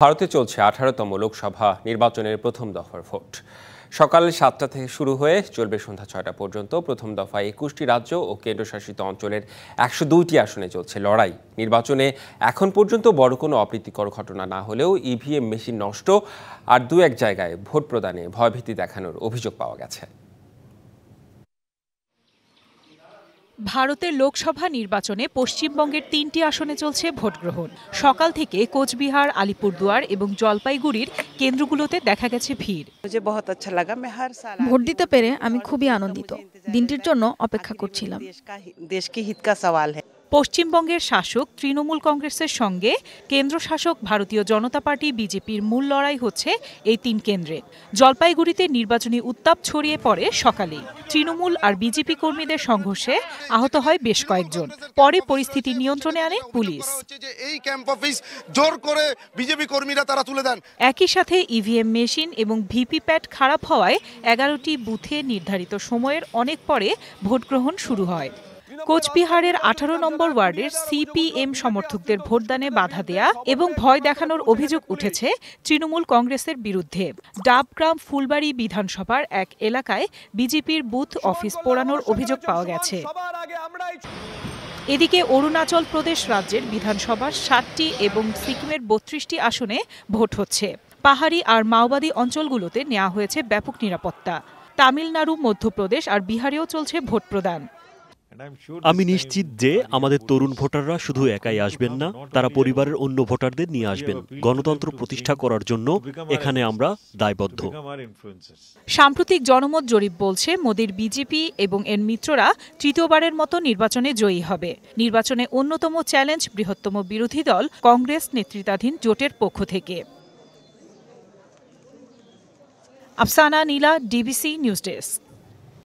ভারতে চলছে 18তম লোকসভা নির্বাচনের প্রথম দফার ভোট। সকাল 7টা থেকে শুরু হয়ে চলবে সন্ধ্যা 6টা পর্যন্ত। প্রথম দফায় 21টি রাজ্য ও কেন্দ্রশাসিত অঞ্চলের 102টি আসনে চলছে লড়াই। নির্বাচনে এখন পর্যন্ত বড় কোনো অপ্রীতিকর ঘটনা না হলেও ইভিএম মেশিন নষ্ট আর দু এক জায়গায় ভোট প্রদানে ভয়ভীতি দেখানোর অভিযোগ পাওয়া গেছে। ভারতের লোকসভা নির্বাচনে পশ্চিমবঙ্গের 3টি আসনে চলছে ভোট গ্রহণ। সকাল থেকে কোচবিহার, আলিপুরদুয়ার এবং জলপাইগুড়ির কেন্দ্রগুলোতে দেখা গেছে ভিড়। ভোট দিতে পেরে আমি খুবই আনন্দিত। দিনটির জন্য অপেক্ষা করছিলাম। পশ্চিমবঙ্গের শাসক তৃণমূল কংগ্রেসের সঙ্গে কেন্দ্রশাসক ভারতীয় জনতা পার্টি বিজেপির মূল লড়াই হচ্ছে এই 3 কেন্দ্রে। জলপাইগুড়িতে নির্বাচনী উত্তাপ ছড়িয়ে পড়ে সকালেই। তৃণমূল আর বিজেপি কর্মীদের সংঘর্ষে আহত হয় বেশ কয়েকজন। পরে পরিস্থিতি নিয়ন্ত্রণে আনে পুলিশ। একই সাথে ইভিএম মেশিন এবং ভিভিপ্যাট খারাপ হওয়ায় 11টি বুথে নির্ধারিত সময়ের অনেক পরে ভোট গ্রহণ শুরু হয়। কোচবিহারের 18 নম্বর ওয়ার্ডের সিপিএম সমর্থকদের ভোটদানে বাধা দেয়া এবং ভয় দেখানোর অভিযোগ উঠেছে তৃণমূল কংগ্রেসের বিরুদ্ধে। ডাবগ্রাম ফুলবাড়ি বিধানসভার এক এলাকায় বিজেপির বুথ অফিস পোড়ানোর অভিযোগ পাওয়া গেছে। এদিকে অরুণাচল প্রদেশ রাজ্যের বিধানসভার 60টি এবং সিকিমের 32টি আসনে ভোট হচ্ছে। পাহাড়ি আর মাওবাদী অঞ্চলগুলোতে নেওয়া হয়েছে ব্যাপক নিরাপত্তা। তামিলনাড়ু, মধ্যপ্রদেশ আর বিহারেও চলছে ভোট প্রদান। আমি নিশ্চিত যে আমাদের তরুণ ভোটাররা শুধু একাই আসবেন না, তারা পরিবারের অন্য ভোটারদের নিয়ে আসবেন। গণতন্ত্র প্রতিষ্ঠা করার জন্য এখানে আমরা দায়বদ্ধ। সাম্প্রতিক জনমত জরিপ বলছে মোদির বিজেপি এবং এর মিত্ররা তৃতীয়বারের মতো নির্বাচনে জয়ী হবে। নির্বাচনে অন্যতম চ্যালেঞ্জ বৃহত্তম বিরোধী দল কংগ্রেস নেতৃত্বাধীন জোটের পক্ষ থেকে। আফসানা নীলা, ডিবিসি নিউজ ডেস্ক।